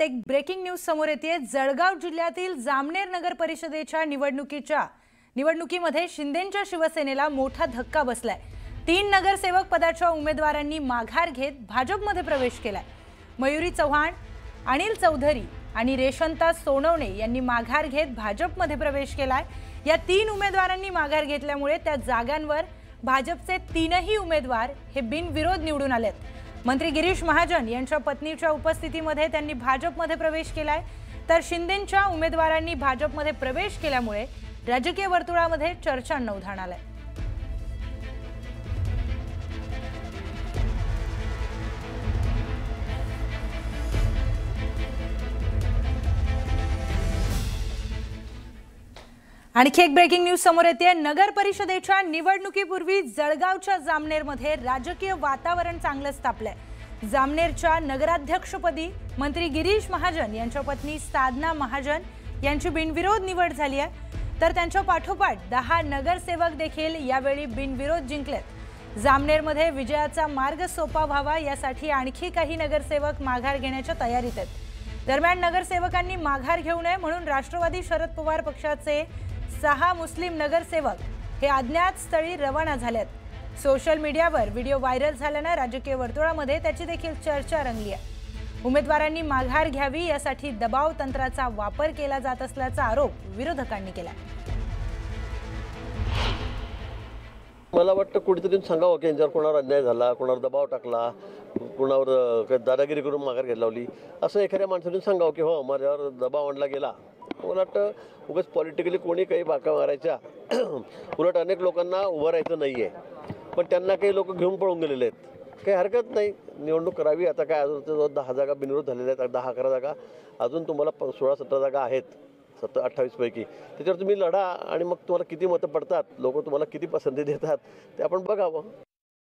एक breaking news समोर येते। जळगाव जिल्ह्यातील जामनेर नगर परिषदेच्या निवडणुकीमध्ये शिंदेंच्या शिवसेनेला मोठा धक्का बसलाय। 3 नगरसेवक पदाच्या उमेदवारांनी माघार घेत भाजपमध्ये प्रवेश केलाय। मयुरी चव्हाण, अनिल चौधरी आणि रेशंता सोनवणे यांनी माघार घेत भाजपमध्ये प्रवेश केलाय। या 3 उमेदवारांनी माघार घेतल्यामुळे त्या जागांवर भाजपचे 3ही उमेदवार हे बिनविरोध निवडून आलेत। मंत्री गिरीश महाजन यांच्या पत्नीच्या उपस्थितीमध्ये त्यांनी भाजपमध्ये प्रवेश केलाय। तर शिंदेंच्या उमेदवारांनी भाजपमध्ये प्रवेश केल्यामुळे राजकीय वर्तुळामध्ये चर्चांना उधाण आलंय। आणखी एक ब्रेकिंग न्यूज समोर येते। नगर परिषदेच्या निवडणुकीपूर्वी जळगावच्या जामनेरमध्ये राजकीय वातावरण चांगलंच तापलंय। जामनेरच्या नगराध्यक्षपदी मंत्री गिरीश महाजन यांच्या पत्नी साधना महाजन यांची बिनविरोध निवड झाली आहे। तर त्यांच्या पाठोपाठ 10 नगरसेवक देखील यावेळी बिनविरोध जिंकलेत। जामनेरमध्ये विजयाचा मार्ग सोपा व्हावा यासाठी आणखी काही नगरसेवक माघार घेण्याच्या तयारीत आहेत। दरम्यान नगरसेवकांनी माघार घेऊ नये म्हणून राष्ट्रवादी शरद पवार पक्षाचे 6 मुस्लिम नगरसेवक हे अज्ञात स्थळी रवाना झालेत। सोशल मीडियावर व्हिडिओ व्हायरल झाल्याने राजकीय वर्तुळामध्ये त्याची देखील चर्चा रंगली आहे। उमेदवारांनी माघार घ्यावी यासाठी दबाव तंत्राचा वापर केला जात असल्याचा आरोप विरोधकांनी केला। मला वाटतं कुठेतरी सांगावं की यांच्यावर कोणावर अन्याय झाला, कोणावर दबाव टाकला, कोणावर दादागिरी करून माघार घ्यायला लावली, असं एखाद्या माणसाने सांगावं की हो माझ्यावर दबाव आणला गेला। मला वाटतं उगाच पॉलिटिकली कोणी काही बाका मारायच्या, उलट अनेक लोकांना उभं राहायचं नाही आहे, पण त्यांना काही लोक घेऊन पळून गेलेले आहेत। काही हरकत नाही, निवडणूक करावी। आता काय अजून 10 जागा बिनविरोध झालेल्या आहेत, 10-11 जागा अजून तुम्हाला 16-17 जागा आहेत 27-28 पैकी। त्याच्यावर तुम्ही लढा आणि मग तुम्हाला किती मतं पडतात, लोक तुम्हाला किती पसंती देतात ते आपण बघावं।